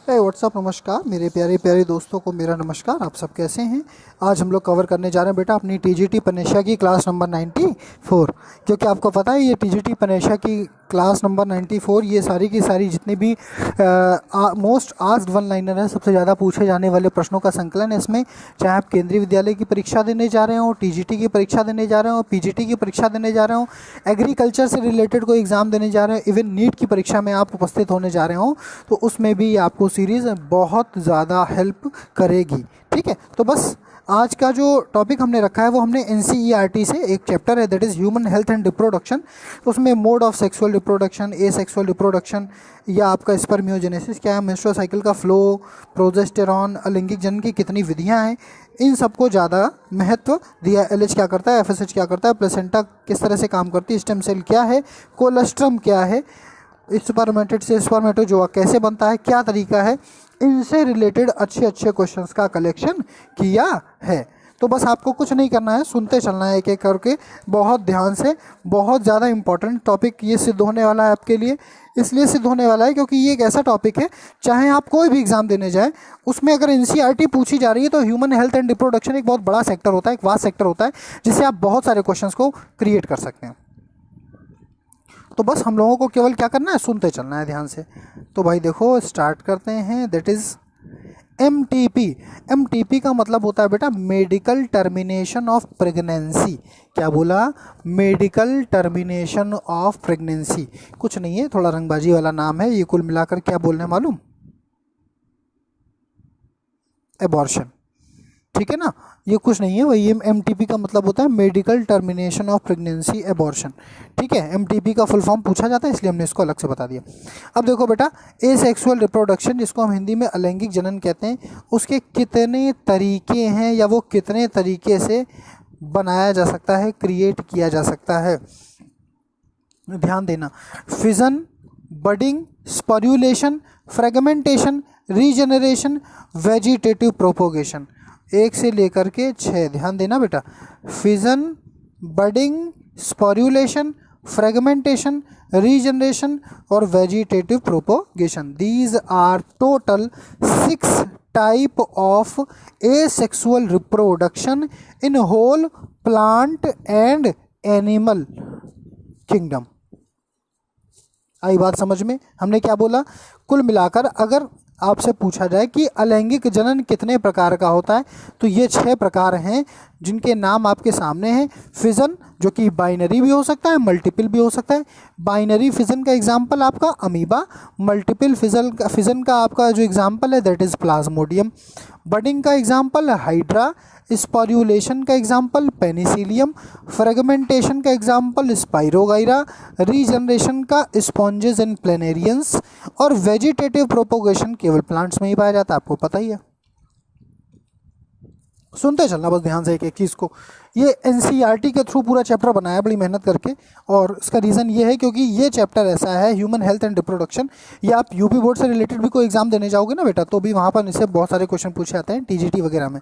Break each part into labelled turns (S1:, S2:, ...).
S1: WhatsApp नमस्कार मेरे प्यारे प्यारे दोस्तों को मेरा नमस्कार। आप सब कैसे हैं? आज हम लोग कवर करने जा रहे हैं बेटा अपनी टीजीटी पनेशा की क्लास नंबर 94। क्योंकि आपको पता है ये टीजीटी पनेशा की क्लास नंबर 94 ये सारी की सारी जितनी भी मोस्ट आस्क्ड वन लाइनर है, सबसे ज़्यादा पूछे जाने वाले प्रश्नों का संकलन है इसमें। चाहे आप केंद्रीय विद्यालय की परीक्षा देने जा रहे हो, टीजीटी की परीक्षा देने जा रहे हो, पीजीटी की परीक्षा देने जा रहे हो, एग्रीकल्चर से रिलेटेड कोई एग्ज़ाम देने जा रहे हो, इवन नीट की परीक्षा में आप उपस्थित होने जा रहे हो, तो उसमें भी आपको सीरीज़ बहुत ज़्यादा हेल्प करेगी। ठीक है, तो बस आज का जो टॉपिक हमने रखा है वो हमने एनसीईआरटी से एक चैप्टर है that is human health and reproduction. उसमें mode of sexual reproduction, asexual reproduction या आपका स्पर्मियोजेनेसिस क्या है, मेंस्ट्रुअल साइकिल का फ्लो, प्रोजेस्टेरॉन, अलैंगिक जनन की कितनी विधियां हैं, इन सबको ज़्यादा महत्व दिया। एलएच क्या करता है, एफएसएच क्या करता है, प्लेसेंटा किस तरह से काम करती है, स्टेम सेल क्या है, कोलेस्ट्रम क्या है, स्पर्मेटेड से स्पर्मेटोजोआ कैसे बनता है, क्या तरीका है, इनसे रिलेटेड अच्छे अच्छे क्वेश्चंस का कलेक्शन किया है। तो बस आपको कुछ नहीं करना है, सुनते चलना है एक एक करके बहुत ध्यान से। बहुत ज़्यादा इंपॉर्टेंट टॉपिक ये सिद्ध होने वाला है आपके लिए। इसलिए सिद्ध होने वाला है क्योंकि ये एक ऐसा टॉपिक है, चाहे आप कोई भी एग्जाम देने जाए उसमें अगर एनसीईआरटी पूछी जा रही है तो ह्यूमन हेल्थ एंड रिप्रोडक्शन एक बहुत बड़ा सेक्टर होता है, एक वास्ट सेक्टर होता है, जिससे आप बहुत सारे क्वेश्चंस को क्रिएट कर सकते हैं। तो बस हम लोगों को केवल क्या करना है, सुनते चलना है ध्यान से। तो भाई देखो स्टार्ट करते हैं। That is MTP. एमटीपी का मतलब होता है बेटा मेडिकल टर्मिनेशन ऑफ प्रेगनेंसी। क्या बोला? Medical termination of pregnancy. कुछ नहीं है, थोड़ा रंगबाजी वाला नाम है। ये कुल मिलाकर क्या बोलने मालूम? एबॉर्शन। ठीक है ना, ये कुछ नहीं है, वही एमटीपी का मतलब होता है medical termination of pregnancy abortion. ठीक है, एमटीपी का फुल फॉर्म पूछा जाता है इसलिए हमने इसको अलग से बता दिया। अब देखो बेटा, एसेक्सुअल रिप्रोडक्शन जिसको हम हिंदी में अलैंगिक जनन कहते हैं, उसके कितने तरीके हैं या वो कितने तरीके से बनाया जा सकता है, क्रिएट किया जा सकता है। ध्यान देना, fission, budding, sporulation, fragmentation, regeneration, vegetative propagation, 1 से लेकर के 6। ध्यान देना बेटा, fission, budding, sporulation, fragmentation, regeneration और vegetative propagation. These are total 6 type of asexual reproduction in whole plant and animal kingdom. आई बात समझ में? हमने क्या बोला? कुल मिलाकर अगर आपसे पूछा जाए कि अलैंगिक जनन कितने प्रकार का होता है, तो ये 6 प्रकार हैं जिनके नाम आपके सामने हैं। फिजन जो कि बाइनरी भी हो सकता है, मल्टीपल भी हो सकता है। बाइनरी फिजन का एग्जाम्पल आपका अमीबा, मल्टीपल फिजन का आपका जो एग्जाम्पल है दैट इज़ प्लाज्मोडियम। बडिंग का एग्जाम्पल हाइड्रा, स्पोर्युलेशन का एग्जाम्पल पेनिसिलियम, फ्रेगमेंटेशन का एग्जाम्पल स्पाइरोगाइरा, रीजनरेशन का स्पॉन्जेस एंड प्लेनेरियंस और वेजिटेटिव प्रोपोगेशन केवल प्लांट्स में ही पाया जाता है, आपको पता ही है। सुनते चलना बस ध्यान से एक एक चीज़ को। ये एनसीईआरटी के थ्रू पूरा चैप्टर बनाया बड़ी मेहनत करके, और इसका रीज़न ये है क्योंकि ये चैप्टर ऐसा है ह्यूमन हेल्थ एंड रिप्रोडक्शन। ये आप यूपी बोर्ड से रिलेटेड भी कोई एग्जाम देने जाओगे ना बेटा, तो भी वहाँ पर इससे बहुत सारे क्वेश्चन पूछे जाते हैं टीजीटी वगैरह में।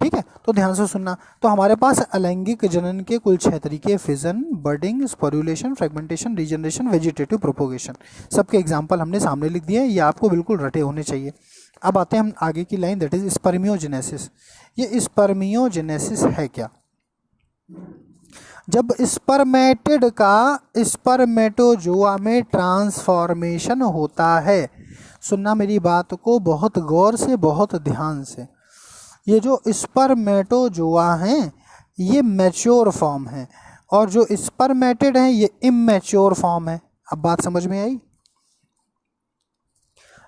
S1: ठीक है, तो ध्यान से सुनना। तो हमारे पास अलैंगिक जनन के कुल 6 तरीके, fission, budding, sporulation, fragmentation, regeneration, vegetative propagation. सबके एग्जाम्पल हमने सामने लिख दिए हैं, ये आपको बिल्कुल रटे होने चाहिए। अब आते हैं हम आगे की लाइन, दैट इज स्पर्मियोजेनेसिस। ये स्पर्मियोजेनेसिस है क्या? जब स्पर्मेटिड का स्पर्मेटोजोआ में ट्रांसफॉर्मेशन होता है। सुनना मेरी बात को बहुत गौर से, बहुत ध्यान से। ये जो स्पर्मेटोजोआ हैं ये मैच्योर फॉर्म है, और जो स्पर्मेटिड हैं ये इमैच्योर फॉर्म है। अब बात समझ में आई?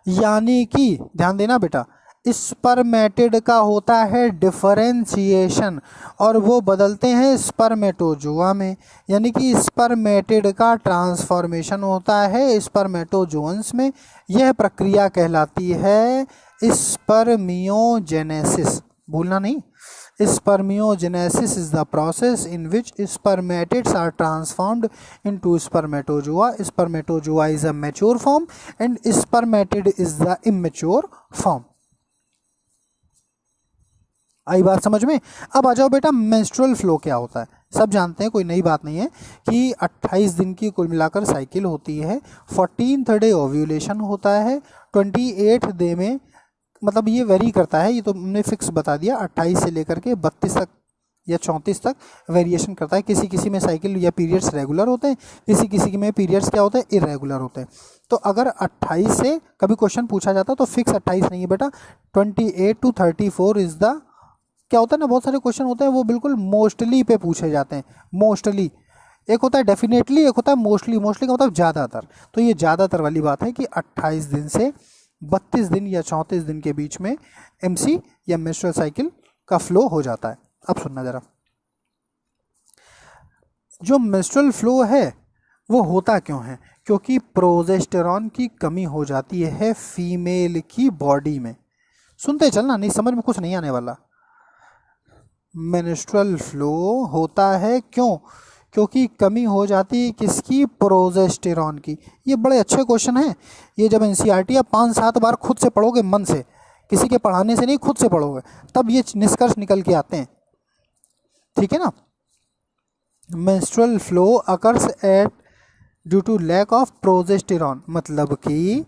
S1: यानी कि ध्यान देना बेटा, स्पर्मेटिड का होता है डिफरेंशिएशन और वो बदलते हैं स्पर्मेटोजोआ में, यानी कि स्पर्मेटिड का ट्रांसफॉर्मेशन होता है स्पर्मेटोजोअन्स में। यह प्रक्रिया कहलाती है स्पर्मियोजेनेसिस। भूलना नहीं, Spermiogenesis is the process in which spermatids are transformed into spermatozoa. Spermatozoa is a mature form and spermatid is the immature form. आई बात समझ में? अब आ जाओ बेटा, मेंस्ट्रुअल फ्लो क्या होता है। सब जानते हैं, कोई नई बात नहीं है कि 28 दिन की कुल मिलाकर साइकिल होती है। 14th डे ओव्यूलेशन होता है। 28th डे में, मतलब ये वेरी करता है, ये तो हमने फिक्स बता दिया, 28 से लेकर के 32 तक या 34 तक वेरिएशन करता है। किसी किसी में साइकिल या पीरियड्स रेगुलर होते हैं, किसी किसी में पीरियड्स क्या होते हैं, इरेगुलर होते हैं। तो अगर 28 से कभी क्वेश्चन पूछा जाता तो फिक्स 28 नहीं है बेटा, 28 to 34 इज द, क्या होता है ना, बहुत सारे क्वेश्चन होते हैं वो बिल्कुल मोस्टली पे पूछे जाते हैं। मोस्टली एक होता है डेफिनेटली, एक होता है मोस्टली। मोस्टली का मतलब ज़्यादातर। तो ये ज़्यादातर वाली बात है कि 28 दिन से 32 दिन या 34 दिन के बीच में एमसी या मेंस्ट्रुअल साइकिल का फ्लो हो जाता है। अब सुनना ज़रा, जो मेंस्ट्रुअल फ्लो है वो होता क्यों है? क्योंकि प्रोजेस्टेरॉन की कमी हो जाती है फीमेल की बॉडी में। सुनते चलना, नहीं समझ में कुछ नहीं आने वाला। मेंस्ट्रुअल फ्लो होता है क्यों? क्योंकि कमी हो जाती है किसकी? प्रोजेस्टेरॉन की। ये बड़े अच्छे क्वेश्चन हैं। ये जब एनसीईआरटी आप 5-7 बार खुद से पढ़ोगे, मन से, किसी के पढ़ाने से नहीं, खुद से पढ़ोगे, तब ये निष्कर्ष निकल के आते हैं। ठीक है ना? Menstrual flow occurs at due to lack of progesterone, मतलब कि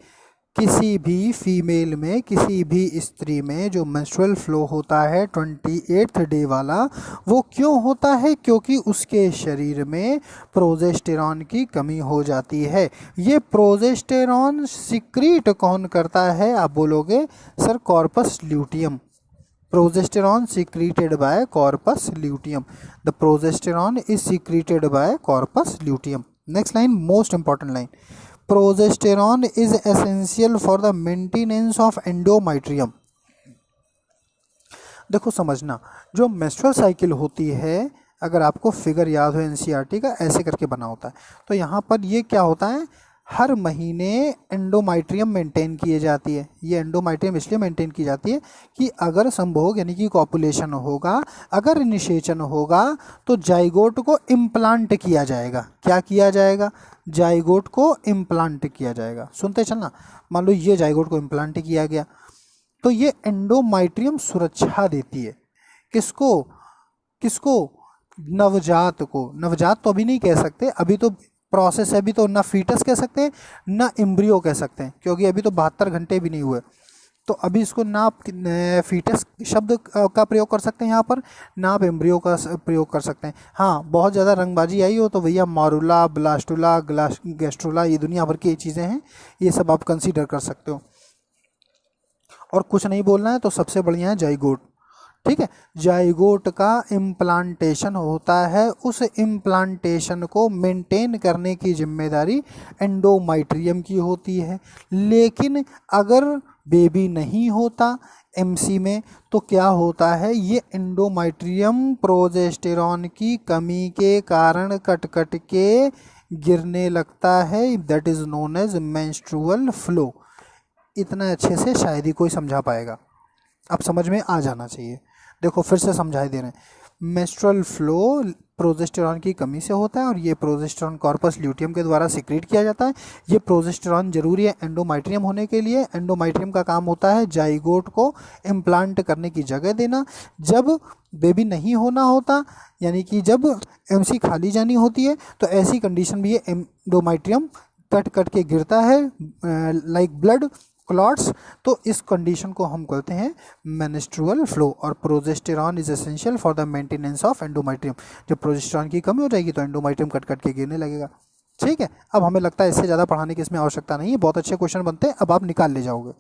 S1: किसी भी फीमेल में, किसी भी स्त्री में जो मेंस्ट्रुअल फ्लो होता है 28th डे वाला, वो क्यों होता है? क्योंकि उसके शरीर में प्रोजेस्टेरॉन की कमी हो जाती है। ये प्रोजेस्टेरॉन सिक्रीट कौन करता है? आप बोलोगे sir corpus luteum. Progesterone secreted by corpus luteum. The progesterone is secreted by corpus luteum. Next line, most important line. Progesterone is essential for the maintenance of endometrium. देखो समझना, जो मेंस्ट्रुअल साइकिल होती है, अगर आपको फिगर याद हो NCERT का, ऐसे करके बना होता है। तो यहाँ पर ये क्या होता है, हर महीने एंडोमेट्रियम मेंटेन किए जाती है। ये एंडोमेट्रियम इसलिए मेंटेन की जाती है कि अगर संभोग यानी कि कॉपुलेशन होगा, अगर निषेचन होगा, तो जाइगोट को इम्प्लांट किया जाएगा। क्या किया जाएगा? जाइगोट को इम्प्लांट किया जाएगा। सुनते चलना, मान लो ये जाइगोट को इम्प्लांट किया गया, तो ये एंडोमेट्रियम सुरक्षा देती है। किसको? किसको? नवजात को। नवजात तो अभी नहीं कह सकते, अभी तो प्रोसेस है, अभी तो ना फीटस कह सकते हैं ना एम्ब्रियो कह सकते हैं, क्योंकि अभी तो 72 घंटे भी नहीं हुए। तो अभी इसको ना आप फीटस शब्द का प्रयोग कर सकते हैं यहाँ पर, ना आप एम्ब्रियो का प्रयोग कर सकते हैं। हाँ, बहुत ज़्यादा रंगबाजी आई हो तो भैया मारूला, ब्लास्टुला, गैस्ट्रोला, ये दुनिया भर की चीज़ें हैं, ये सब आप कंसीडर कर सकते हो। और कुछ नहीं बोलना है तो सबसे बढ़िया है जाइगोट। ठीक है, जाइगोट का इम्प्लांटेशन होता है, उस इम्प्लांटेशन को मेंटेन करने की जिम्मेदारी एंडोमेट्रियम की होती है। लेकिन अगर बेबी नहीं होता एमसी में, तो क्या होता है, ये एंडोमेट्रियम प्रोजेस्टेरॉन की कमी के कारण कट कट के गिरने लगता है। That is known as menstrual flow. इतना अच्छे से शायद ही कोई समझा पाएगा, अब समझ में आ जाना चाहिए। देखो फिर से समझाई दे रहे हैं, मेंस्ट्रुअल फ्लो प्रोजेस्टेरॉन की कमी से होता है और ये प्रोजेस्टेरॉन कॉर्पस ल्यूटियम के द्वारा सिक्रीट किया जाता है। ये प्रोजेस्टेरॉन जरूरी है एंडोमेट्रियम होने के लिए। एंडोमेट्रियम का काम होता है जाइगोट को इम्प्लांट करने की जगह देना। जब बेबी नहीं होना होता, यानी कि जब एमसी खाली जानी होती है, तो ऐसी कंडीशन भी है, एंडोमेट्रियम कट कट के गिरता है लाइक ब्लड क्लॉट्स। तो इस कंडीशन को हम कहते हैं मेंस्ट्रुअल फ्लो। और progesterone is essential for the maintenance of endometrium. जब प्रोजेस्टेरॉन की कमी हो जाएगी तो एंडोमेट्रियम कट कट के गिरने लगेगा। ठीक है, अब हमें लगता है इससे ज़्यादा पढ़ाने की इसमें आवश्यकता नहीं है, बहुत अच्छे क्वेश्चन बनते हैं, अब आप निकाल ले जाओगे।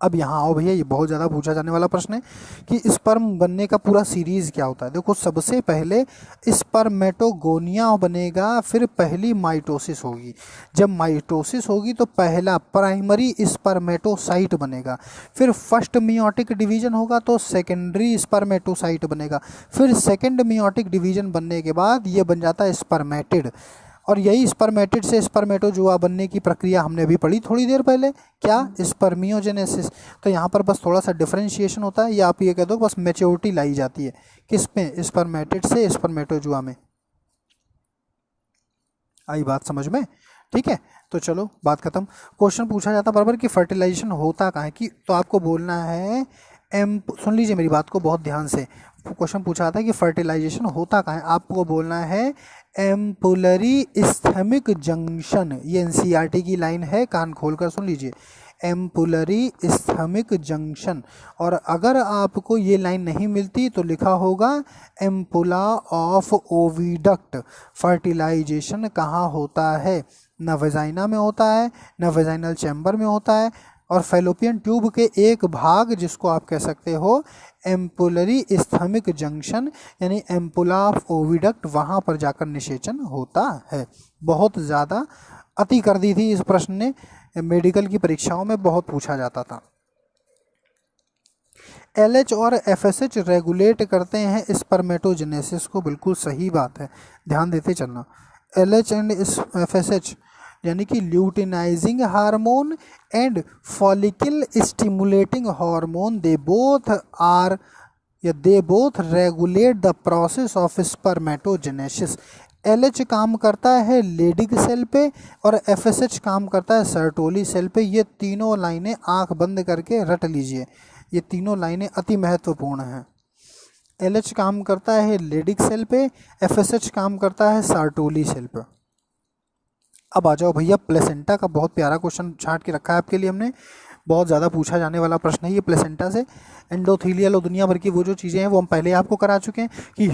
S1: अब यहाँ आओ भैया, ये बहुत ज़्यादा पूछा जाने वाला प्रश्न है कि स्पर्म बनने का पूरा सीरीज़ क्या होता है। देखो सबसे पहले स्पर्मेटोगोनिया बनेगा, फिर पहली माइटोसिस होगी। जब माइटोसिस होगी तो पहला प्राइमरी स्पर्मेटोसाइट बनेगा, फिर फर्स्ट मियोटिक डिवीजन होगा तो सेकेंडरी स्पर्मेटोसाइट बनेगा, फिर सेकेंड मियोटिक डिवीजन बनने के बाद ये बन जाता है स्पर्मेटिड। और यही स्पर्मेटिड से स्पर्मेटोजुआ बनने की प्रक्रिया हमने अभी पढ़ी थोड़ी देर पहले, क्या? स्पर्मियोजेनेसिस। तो यहाँ पर बस थोड़ा सा डिफरेंशिएशन होता है, या आप ये कह दो बस मैच्योरिटी लाई जाती है। किस में? स्पर्मेटिड से स्पर्मेटोजुआ में। आई बात समझ में? ठीक है, तो चलो बात खत्म। क्वेश्चन पूछा जाता बराबर कि फर्टिलाइजेशन होता कहाँ है, कि तो आपको बोलना है सुन लीजिए मेरी बात को बहुत ध्यान से। क्वेश्चन पूछा था कि फर्टिलाइजेशन होता कहाँ है, आपको बोलना है एम्पुलरी इस्थेमिक जंक्शन। ये एनसीईआरटी की लाइन है, कान खोलकर सुन लीजिए, एम्पुलरी इस्थेमिक जंक्शन। और अगर आपको ये लाइन नहीं मिलती तो लिखा होगा एम्पुला ऑफ ओविडक्ट। फर्टिलाइजेशन कहाँ होता है, न वेजाइना में होता है, न वेजाइनल चैम्बर में होता है, और फैलोपियन ट्यूब के एक भाग जिसको आप कह सकते हो एम्पुलरी इस्थेमिक जंक्शन यानी एम्पुला ऑफ ओविडक्ट, वहाँ पर जाकर निषेचन होता है। बहुत ज़्यादा अति कर दी थी इस प्रश्न ने, मेडिकल की परीक्षाओं में बहुत पूछा जाता था। LH और FSH रेगुलेट करते हैं स्पर्मेटोजेनेसिस को, बिल्कुल सही बात है, ध्यान देते चलना। LH एंड FSH यानी कि luteinizing hormone and follicle stimulating hormone, they both regulate the process of spermatogenesis. LH काम करता है लेडिग सेल पे और FSH काम करता है सर्टोली सेल पे। ये तीनों लाइनें आंख बंद करके रट लीजिए, ये तीनों लाइनें अति महत्वपूर्ण हैं। LH काम करता है लेडिग सेल पे, FSH काम करता है सर्टोली सेल पे। अब आ जाओ भैया, प्लेसेंटा का बहुत प्यारा क्वेश्चन छांट के रखा है आपके लिए हमने, बहुत ज़्यादा पूछा जाने वाला प्रश्न है ये प्लेसेंटा से। एंडोथीलियल और दुनिया भर की वो जो चीज़ें हैं वो हम पहले आपको करा चुके हैं कि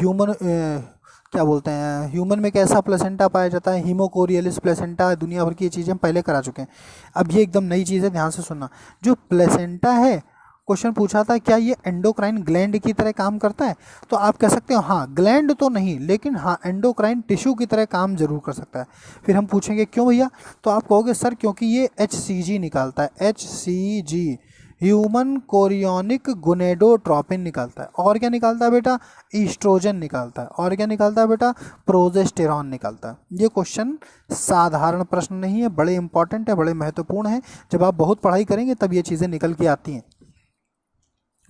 S1: क्या बोलते हैं, ह्यूमन में कैसा प्लेसेंटा पाया जाता है, हीमोकोरियलिस प्लेसेंटा, दुनिया भर की ये चीज़ें हम पहले करा चुके हैं। अब ये एकदम नई चीज़ है, ध्यान से सुनना। जो प्लेसेंटा है, क्वेश्चन पूछा था क्या ये एंडोक्राइन ग्लैंड की तरह काम करता है, तो आप कह सकते हो हाँ, ग्लैंड तो नहीं लेकिन हाँ एंडोक्राइन टिश्यू की तरह काम जरूर कर सकता है। फिर हम पूछेंगे क्यों भैया, तो आप कहोगे सर क्योंकि ये HCG निकालता है, HCG ह्यूमन कोरियोनिक गोनेडोट्रोपिन निकालता है। और क्या निकालता है बेटा, ईस्ट्रोजन निकालता है। और क्या निकालता है बेटा, प्रोजेस्टेरॉन निकालता है। ये क्वेश्चन साधारण प्रश्न नहीं है, बड़े इंपॉर्टेंट है, बड़े महत्वपूर्ण है। जब आप बहुत पढ़ाई करेंगे तब ये चीज़ें निकल के आती हैं,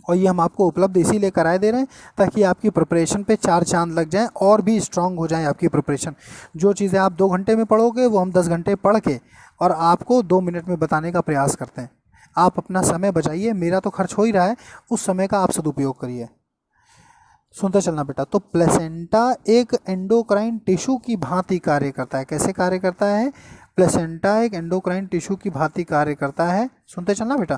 S1: और ये हम आपको उपलब्ध इसीलिए कराए दे रहे हैं ताकि आपकी प्रिपरेशन पे 4 चांद लग जाएं और भी स्ट्रांग हो जाए आपकी प्रिपरेशन। जो चीज़ें आप 2 घंटे में पढ़ोगे वो हम 10 घंटे पढ़ के और आपको 2 मिनट में बताने का प्रयास करते हैं। आप अपना समय बचाइए, मेरा तो खर्च हो ही रहा है, उस समय का आप सदुपयोग करिए। सुनते चलना बेटा। तो प्लेसेंटा एक एंडोक्राइन टिश्यू की भांति कार्य करता है। कैसे कार्य करता है, प्लेसेंटा एक एंडोक्राइन टिश्यू की भांति कार्य करता है, सुनते चलना बेटा,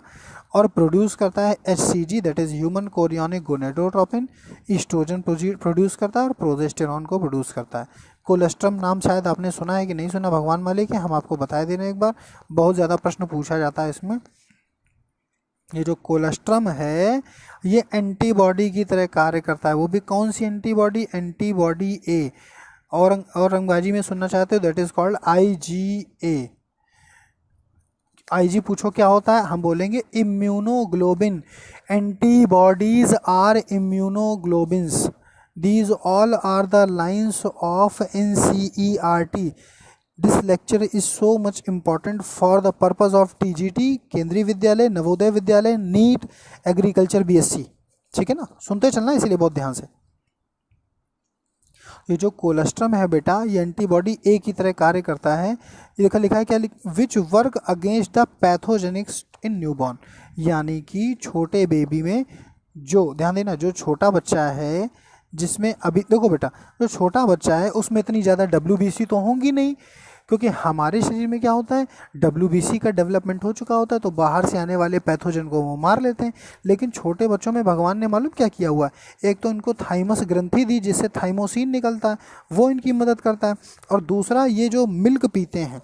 S1: और प्रोड्यूस करता है HCG that is human chorionic gonadotropin, oestrogen produce करता है और प्रोजेस्टेरॉन को प्रोड्यूस करता है। कोलेस्ट्रम नाम शायद आपने सुना है कि नहीं सुना, भगवान मालिक है, हम आपको बता दे रहे हैं एक बार, बहुत ज़्यादा प्रश्न पूछा जाता है इसमें। ये जो कोलेस्ट्रम है ये एंटीबॉडी की तरह कार्य करता है। वो भी कौन सी एंटीबॉडी, एंटीबॉडी ए, और अंग्रेजी में सुनना चाहते हो that is called IgA। IG पूछो क्या होता है, हम बोलेंगे immunoglobin. Antibodies are immunoglobins, these all are the lines of NCERT। This lecture is so much important for the purpose of TGT, Kendriya विद्यालय, Navodaya Vidyalaya, NEET, agriculture BSc, ठीक है ना, सुनते चलना इसीलिए बहुत ध्यान से। ये जो कोलेस्ट्रम है बेटा ये एंटीबॉडी ए की तरह कार्य करता है। ये लिखा है क्या, which work against the pathogenics in newborn, यानी कि छोटे बेबी में, जो ध्यान देना, जो छोटा बच्चा है जिसमें अभी देखो बेटा, जो छोटा बच्चा है उसमें इतनी ज़्यादा WBC तो होंगी नहीं, क्योंकि हमारे शरीर में क्या होता है, WBC का डेवलपमेंट हो चुका होता है, तो बाहर से आने वाले पैथोजन को वो मार लेते हैं। लेकिन छोटे बच्चों में भगवान ने मालूम क्या किया हुआ है, एक तो इनको थाइमस ग्रंथि दी जिससे थाइमोसिन निकलता है, वो इनकी मदद करता है, और दूसरा ये जो मिल्क पीते हैं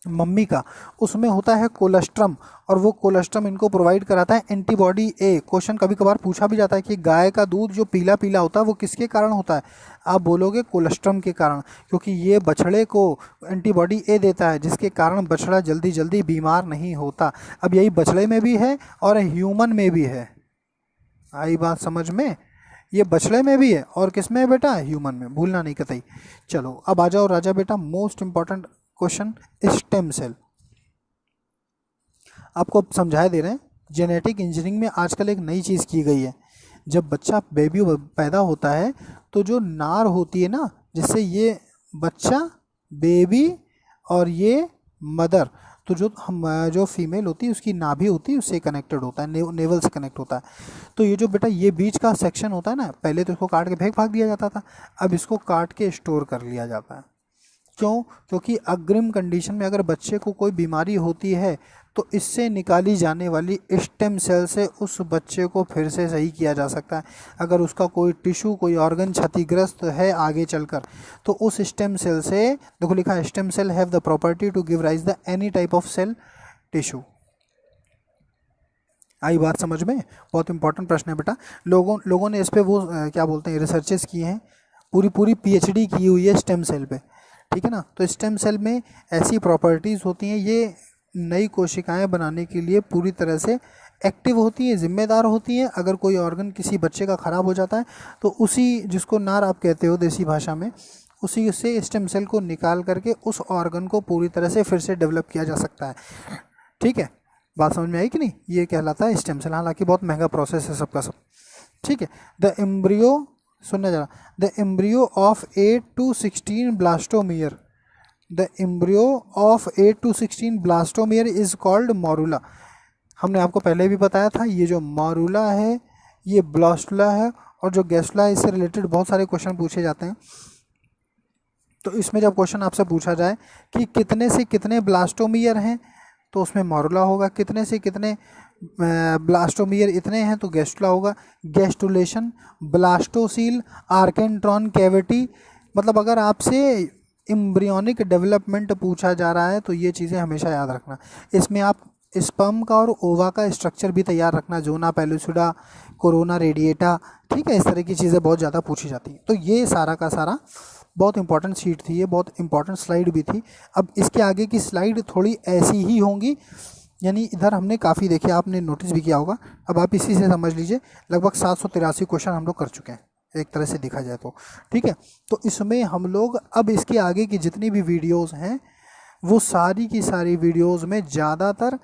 S1: मम्मी का, उसमें होता है कोलेस्ट्रम, और वो कोलेस्ट्रम इनको प्रोवाइड कराता है एंटीबॉडी ए। क्वेश्चन कभी कभार पूछा भी जाता है कि गाय का दूध जो पीला पीला होता है वो किसके कारण होता है, आप बोलोगे कोलेस्ट्रम के कारण, क्योंकि ये बछड़े को एंटीबॉडी ए देता है जिसके कारण बछड़ा जल्दी जल्दी बीमार नहीं होता। अब यही बछड़े में भी है और ह्यूमन में भी है, आई बात समझ में, ये बछड़े में भी है और किस में है बेटा, ह्यूमन में, भूलना नहीं कतई। चलो अब आ जाओ राजा बेटा, most important question, stem cell. आपको समझाए दे रहे हैं, जेनेटिक इंजीनियरिंग में आजकल एक नई चीज़ की गई है। जब बच्चा बेबी पैदा होता है तो जो नार होती है ना, जिससे ये बच्चा, बेबी और ये मदर तो जो फीमेल होती है उसकी नाभि होती है उससे कनेक्टेड होता है, नेवल से कनेक्ट होता है। तो ये जो बेटा ये बीच का सेक्शन होता है ना, पहले तो इसको काट के फेंक दिया जाता था, अब इसको काट के स्टोर कर लिया जाता है। क्यों? क्योंकि अग्रिम कंडीशन में अगर बच्चे को कोई बीमारी होती है तो इससे निकाली जाने वाली स्टेम सेल से उस बच्चे को फिर से सही किया जा सकता है। अगर उसका कोई टिश्यू, कोई ऑर्गन क्षतिग्रस्त है आगे चलकर, तो उस स्टेम सेल से, देखो लिखा है stem cell have the property to give rise the any type of cell tissue. आई बात समझ में? बहुत इंपॉर्टेंट प्रश्न है बेटा। लोगों ने इस पे वो क्या बोलते हैं, रिसर्चेस किए हैं, पूरी PhD की हुई है स्टेम सेल पे, ठीक है ना। तो स्टेम सेल में ऐसी प्रॉपर्टीज़ होती हैं, ये नई कोशिकाएं बनाने के लिए पूरी तरह से एक्टिव होती हैं, जिम्मेदार होती हैं। अगर कोई ऑर्गन किसी बच्चे का ख़राब हो जाता है तो उसी, जिसको नार आप कहते हो देसी भाषा में, उसी से स्टेम सेल को निकाल करके उस ऑर्गन को पूरी तरह से फिर से डेवलप किया जा सकता है। ठीक है, बात समझ में आई कि नहीं? ये कहलाता है स्टेम सेल। हालांकि बहुत महंगा प्रोसेस है सबका सब। ठीक है, द एम्ब्रियो, सुनना जरा, the embryo of 8 to 16 blastomere, the embryo of 8 to 16 blastomere is called morula. हमने आपको पहले भी बताया था, ये जो मॉरूला है ये ब्लास्टुला है, और जो गैस्टुला है इससे रिलेटेड बहुत सारे क्वेश्चन पूछे जाते हैं। तो इसमें जब क्वेश्चन आपसे पूछा जाए कि कितने से कितने ब्लास्टोमियर हैं तो उसमें मॉरूला होगा, कितने से कितने ब्लास्टोमियर इतने हैं तो गैस्टुला होगा। गैस्टुलेशन, ब्लास्टोसील, आर्केंट्रॉन कैविटी, मतलब अगर आपसे एम्ब्रियोनिक डेवलपमेंट पूछा जा रहा है तो ये चीज़ें हमेशा याद रखना। इसमें आप स्पर्म का और ओवा का स्ट्रक्चर भी तैयार रखना, जोना पेलुसिडा, कोरोना रेडिएटा, ठीक है, इस तरह की चीज़ें बहुत ज़्यादा पूछी जाती हैं। तो ये सारा का सारा बहुत इंपॉर्टेंट शीट थी, ये बहुत इंपॉर्टेंट स्लाइड भी थी। अब इसके आगे की स्लाइड थोड़ी ऐसी ही होंगी, यानी इधर हमने काफ़ी देखे, आपने नोटिस भी किया होगा। अब आप इसी से समझ लीजिए लगभग 783 क्वेश्चन हम लोग कर चुके हैं एक तरह से देखा जाए तो। ठीक है, तो इसमें हम लोग अब इसके आगे की जितनी भी वीडियोस हैं वो सारी की सारी वीडियोस में ज़्यादातर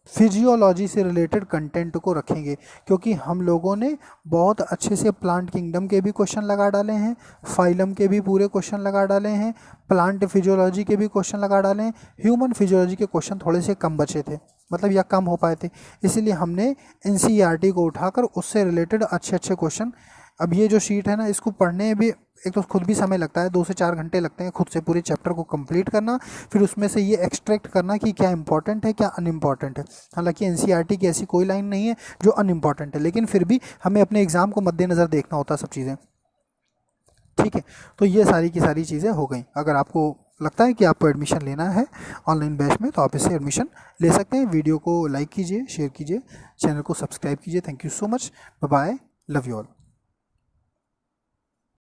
S1: फिजियोलॉजी से रिलेटेड कंटेंट को रखेंगे, क्योंकि हम लोगों ने बहुत अच्छे से प्लांट किंगडम के भी क्वेश्चन लगा डाले हैं, फाइलम के भी पूरे क्वेश्चन लगा डाले हैं, प्लांट फिजियोलॉजी के भी क्वेश्चन लगा डाले हैं। ह्यूमन फिजियोलॉजी के क्वेश्चन थोड़े से कम बचे थे, मतलब या कम हो पाए थे, इसलिए हमने NCERT को उठाकर उससे रिलेटेड अच्छे अच्छे क्वेश्चन। अब ये जो शीट है ना, इसको पढ़ने में भी एक तो खुद भी समय लगता है, 2 से 4 घंटे लगते हैं खुद से पूरे चैप्टर को कंप्लीट करना, फिर उसमें से ये एक्सट्रैक्ट करना कि क्या इंपॉर्टेंट है क्या अनइम्पॉर्टेंट है। हालांकि NCERT की ऐसी कोई लाइन नहीं है जो अनइम्पॉर्टेंट है, लेकिन फिर भी हमें अपने एग्ज़ाम को मद्देनज़र देखना होता है सब चीज़ें। ठीक है, तो ये सारी की सारी चीज़ें हो गई। अगर आपको लगता है कि आपको एडमिशन लेना है ऑनलाइन बैच में तो आप इससे एडमिशन ले सकते हैं। वीडियो को लाइक कीजिए, शेयर कीजिए, चैनल को सब्सक्राइब कीजिए। Thank you so much, bye bye, love you all.